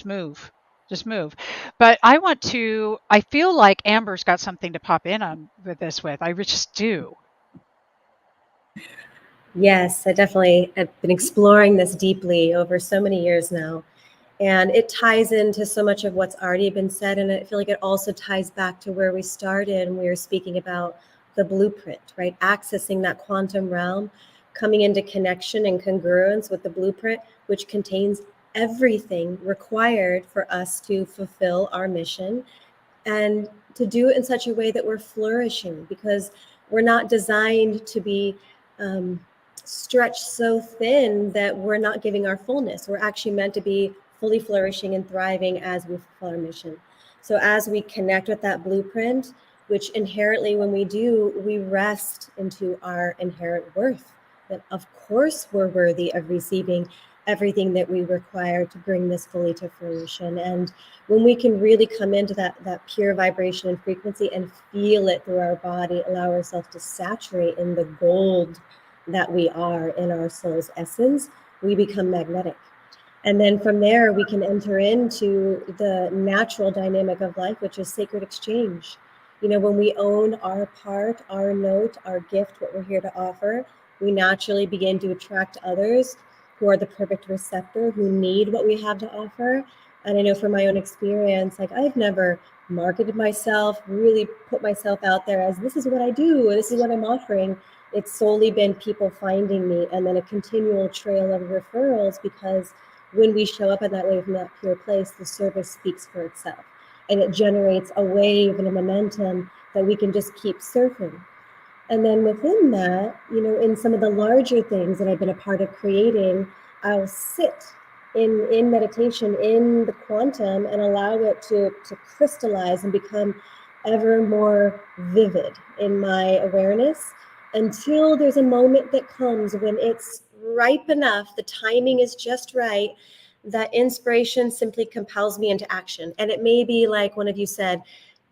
move. Just move. But I feel like Amber's got something to pop in on with this with. I just do. Yes, I definitely have been exploring this deeply over so many years now. And it ties into so much of what's already been said. And I feel like it also ties back to where we started, and we were speaking about the blueprint, right? Accessing that quantum realm, coming into connection and congruence with the blueprint, which contains everything required for us to fulfill our mission, and to do it in such a way that we're flourishing, because we're not designed to be stretched so thin that we're not giving our fullness. We're actually meant to be fully flourishing and thriving as we fulfill our mission. So as we connect with that blueprint, which inherently when we do, we rest into our inherent worth, that of course we're worthy of receiving everything that we require to bring this fully to fruition. And when we can really come into that pure vibration and frequency and feel it through our body, allow ourselves to saturate in the gold that we are in our soul's essence, we become magnetic. And then from there, we can enter into the natural dynamic of life, which is sacred exchange. When we own our part, our note, our gift, what we're here to offer, we naturally begin to attract others who are the perfect receptor, who need what we have to offer. And I know from my own experience, like I've never marketed myself, really put myself out there as this is what I do, this is what I'm offering. It's solely been people finding me, and then a continual trail of referrals, because when we show up in that way from that pure place, the service speaks for itself, and it generates a wave and a momentum that we can just keep surfing. And then within that, in some of the larger things that I've been a part of creating, I'll sit in meditation, in the quantum, and allow it to crystallize and become ever more vivid in my awareness, until there's a moment that comes when it's ripe enough, the timing is just right, that inspiration simply compels me into action. And it may be like one of you said,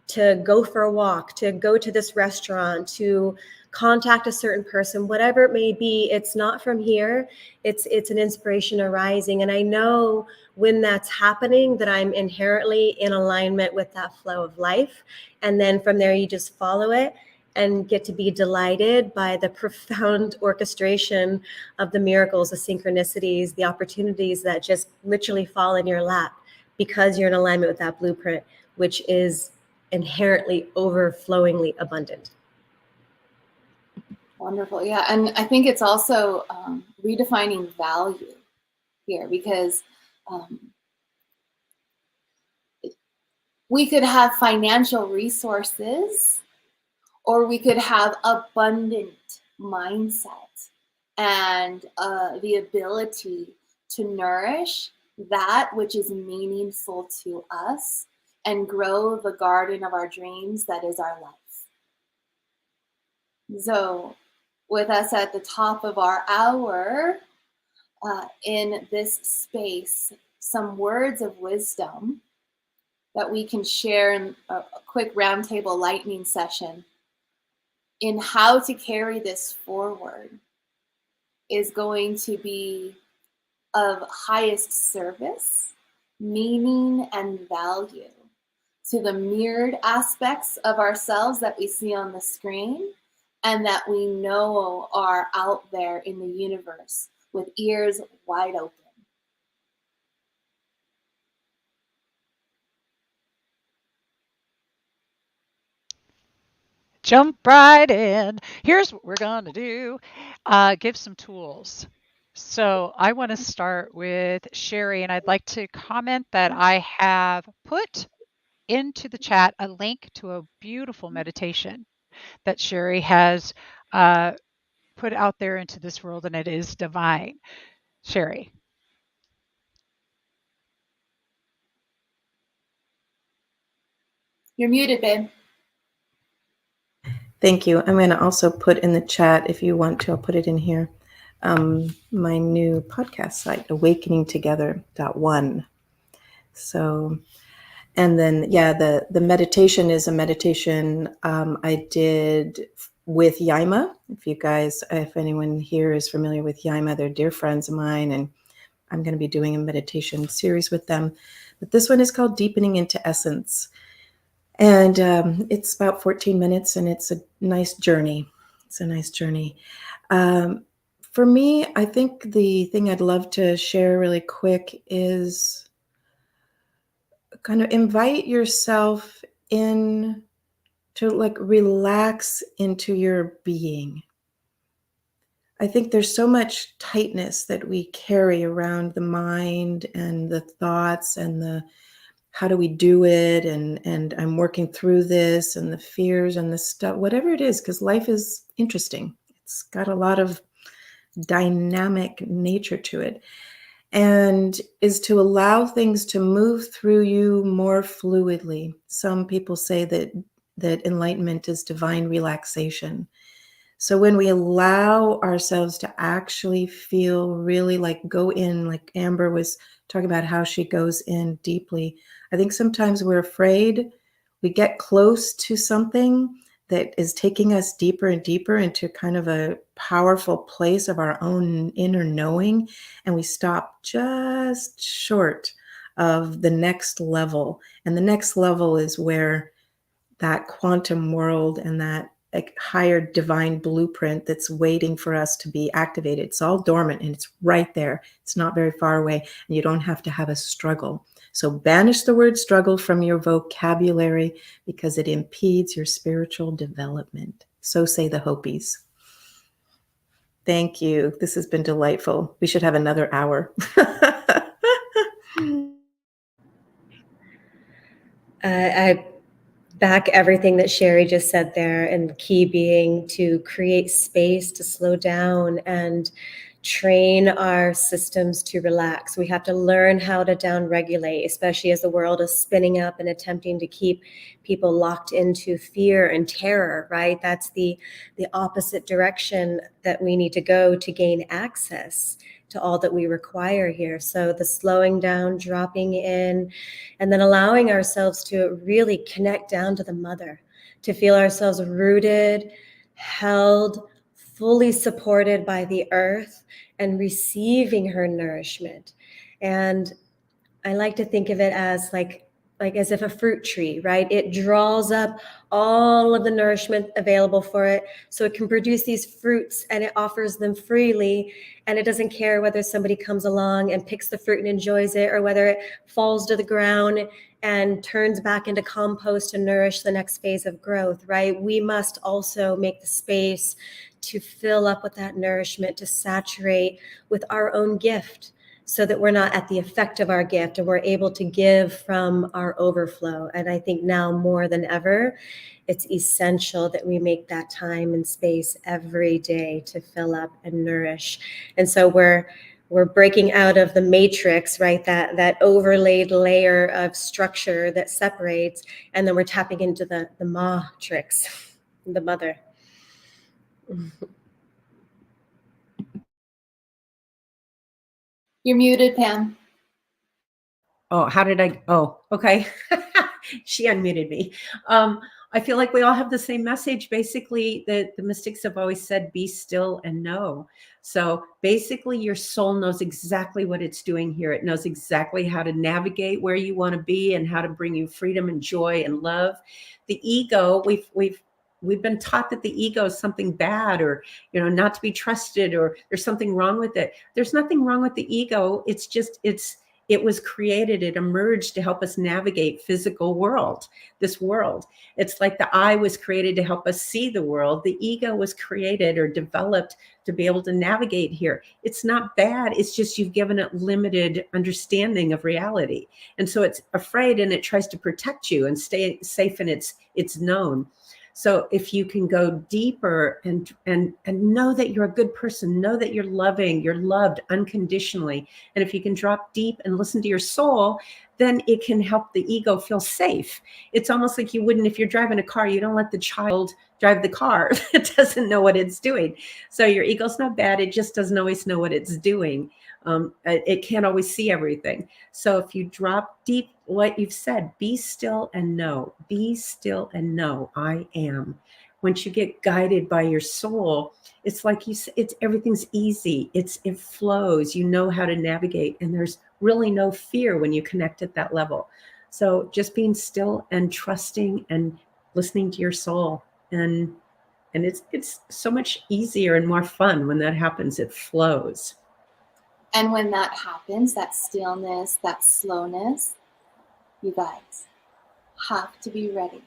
to go for a walk, to go to this restaurant, to contact a certain person, whatever it may be. It's not from here. It's an inspiration arising. And I know when that's happening that I'm inherently in alignment with that flow of life. And then from there, you just follow it and get to be delighted by the profound orchestration of the miracles, the synchronicities, the opportunities that just literally fall in your lap, because you're in alignment with that blueprint, which is inherently overflowingly abundant. Wonderful. Yeah. And I think it's also redefining value here, because we could have financial resources, or we could have abundant mindset and the ability to nourish that which is meaningful to us and grow the garden of our dreams that is our life. So, with us at the top of our hour in this space, some words of wisdom that we can share in a quick roundtable lightning session in how to carry this forward is going to be of highest service, meaning, and value to the mirrored aspects of ourselves that we see on the screen and that we know are out there in the universe with ears wide open. Jump right in. Here's what we're going to do. Give some tools. So I want to start with Sheri, and I'd like to comment that I have put into the chat a link to a beautiful meditation that Sheri has put out there into this world, and it is divine. Sheri. You're muted, babe. Thank you. I'm going to also put in the chat, if you want to, I'll put it in here, my new podcast site, awakeningtogether.one. So, and then, yeah, the meditation is a meditation I did with Yaima. If anyone here is familiar with Yaima, they're dear friends of mine, and I'm going to be doing a meditation series with them. But this one is called Deepening into Essence. And it's about 14 minutes, and it's a nice journey. It's a nice journey. For me, I think the thing I'd love to share really quick is kind of invite yourself in to like relax into your being. I think there's so much tightness that we carry around the mind and the thoughts and the how do we do it, and I'm working through this, and the fears and the stuff, whatever it is, because life is interesting. It's got a lot of dynamic nature to it, and is to allow things to move through you more fluidly. Some people say that enlightenment is divine relaxation. So when we allow ourselves to actually feel really like go in, like Amber was talking about how she goes in deeply, I think sometimes we're afraid. We get close to something that is taking us deeper and deeper into kind of a powerful place of our own inner knowing, and we stop just short of the next level. And the next level is where that quantum world and that higher divine blueprint that's waiting for us to be activated. It's all dormant and it's right there. It's not very far away, and you don't have to have a struggle. So banish the word struggle from your vocabulary because it impedes your spiritual development. So say the Hopis. Thank you. This has been delightful. We should have another hour. I back everything that Sheri just said there, and the key being to create space to slow down and train our systems to relax. We have to learn how to downregulate, especially as the world is spinning up and attempting to keep people locked into fear and terror, right? That's the opposite direction that we need to go to gain access to all that we require here. So the slowing down, dropping in, and then allowing ourselves to really connect down to the mother, to feel ourselves rooted, held, fully supported by the earth, and receiving her nourishment. And I like to think of it as like like as if a fruit tree, right? It draws up all of the nourishment available for it so it can produce these fruits, and it offers them freely. And it doesn't care whether somebody comes along and picks the fruit and enjoys it, or whether it falls to the ground and turns back into compost to nourish the next phase of growth, right? We must also make the space to fill up with that nourishment, to saturate with our own gift, so that we're not at the effect of our gift and we're able to give from our overflow. And I think now more than ever, it's essential that we make that time and space every day to fill up and nourish. And so we're breaking out of the matrix, right? That overlaid layer of structure that separates, and then we're tapping into the matrix, the mother. You're muted, Pam. Oh, how did I? Oh, okay. She unmuted me. I feel like we all have the same message. Basically, the mystics have always said, be still and know. So basically, your soul knows exactly what it's doing here. It knows exactly how to navigate where you want to be and how to bring you freedom and joy and love. The ego, we've been taught that the ego is something bad, or not to be trusted, or there's something wrong with it. There's nothing wrong with the ego. It was created, it emerged to help us navigate physical world, this world. It's like the eye was created to help us see the world. The ego was created or developed to be able to navigate here. It's not bad. It's just you've given it limited understanding of reality. And so it's afraid, and it tries to protect you and stay safe in its known. So if you can go deeper and know that you're a good person, know that you're loving, you're loved unconditionally. And if you can drop deep and listen to your soul, then it can help the ego feel safe. It's almost like you wouldn't, if you're driving a car, you don't let the child drive the car. It doesn't know what it's doing. So your ego's not bad. It just doesn't always know what it's doing. It can't always see everything. So if you drop deep, what you've said, be still and know, be still and know, I am. Once you get guided by your soul, it's like everything's easy. It flows, you know how to navigate, and there's really no fear when you connect at that level. So just being still and trusting and listening to your soul, and it's so much easier and more fun when that happens. It flows. And when that happens, that stillness, that slowness, you guys have to be ready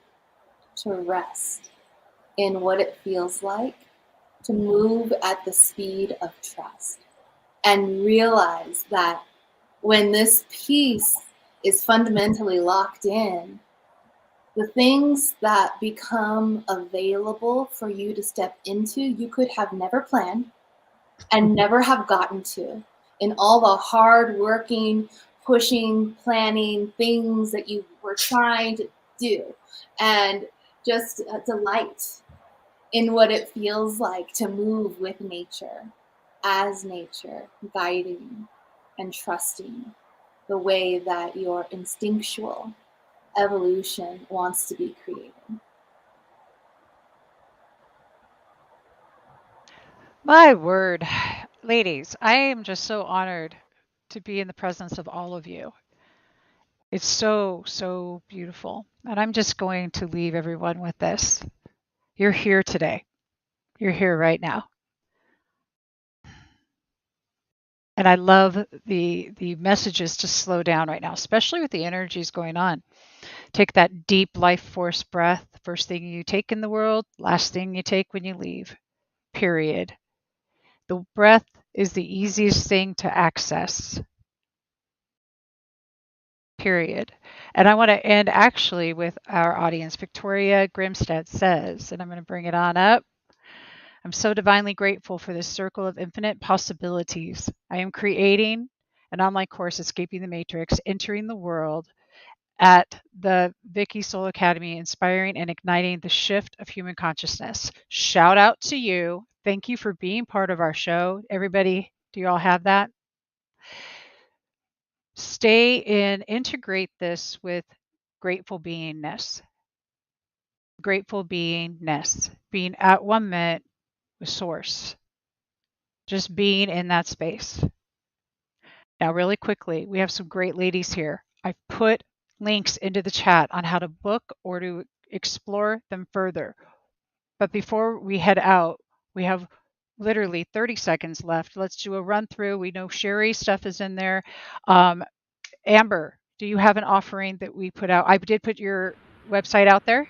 to rest in what it feels like to move at the speed of trust, and realize that when this piece is fundamentally locked in, the things that become available for you to step into, you could have never planned and never have gotten to, in all the hard working, pushing, planning things that you were trying to do, and just a delight in what it feels like to move with nature, as nature, guiding and trusting the way that your instinctual evolution wants to be created. My word. Ladies, I am just so honored to be in the presence of all of you. It's so, so beautiful. And I'm just going to leave everyone with this. You're here today. You're here right now. And I love the messages to slow down right now, especially with the energies going on. Take that deep life force breath. First thing you take in the world, last thing you take when you leave. Period. The breath is the easiest thing to access. Period. And I want to end actually with our audience. Victoria Grimstead says, and I'm going to bring it on up. I'm so divinely grateful for this circle of infinite possibilities. I am creating an online course, Escaping the Matrix, Entering the World, at the Vicky Soul Academy, inspiring and igniting the shift of human consciousness. Shout out to you. Thank you for being part of our show. Everybody, do you all have that? Integrate this with grateful beingness. Grateful beingness, being at 1 minute with Source, just being in that space. Now, really quickly, we have some great ladies here. I've put links into the chat on how to book or to explore them further. But before we head out, we have literally 30 seconds left. Let's do a run through. We know Sheri stuff is in there. Amber, do you have an offering that we put out? I did put your website out there.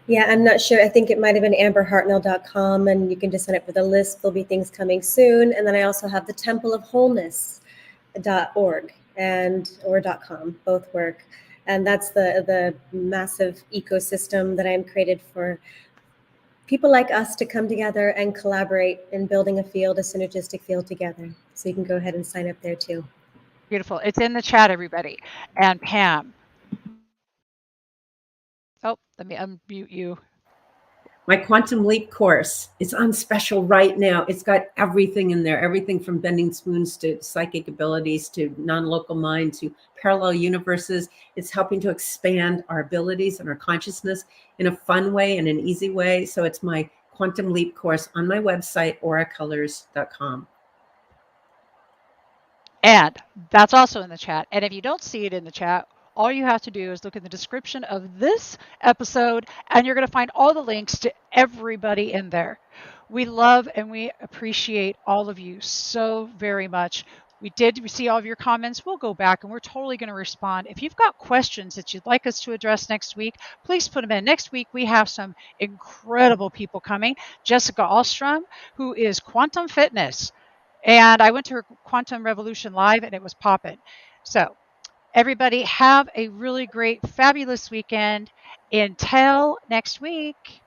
Yeah, I'm not sure. I think it might have been amberhartnell.com, and you can just sign up for the list. There'll be things coming soon. And then I also have the Temple of Wholeness.org or .com, both work. And that's the massive ecosystem that I'm created for people like us to come together and collaborate in building a synergistic field together. So you can go ahead and sign up there too. Beautiful. It's in the chat, everybody. And Pam. Oh, let me unmute you. My Quantum Leap course is on special right now. It's got everything in there, everything from bending spoons to psychic abilities to non-local mind to parallel universes. It's helping to expand our abilities and our consciousness in a fun way and an easy way. So it's my Quantum Leap course on my website, auracolors.com. And that's also in the chat. And if you don't see it in the chat, all you have to do is look in the description of this episode, and you're going to find all the links to everybody in there. We love and we appreciate all of you so very much. We did see all of your comments. We'll go back and we're totally going to respond. If you've got questions that you'd like us to address next week, please put them in. Next week, we have some incredible people coming. Jessica Alstrom, who is Quantum Fitness. And I went to her Quantum Revolution Live and it was popping. So everybody have a really great, fabulous weekend. Until next week.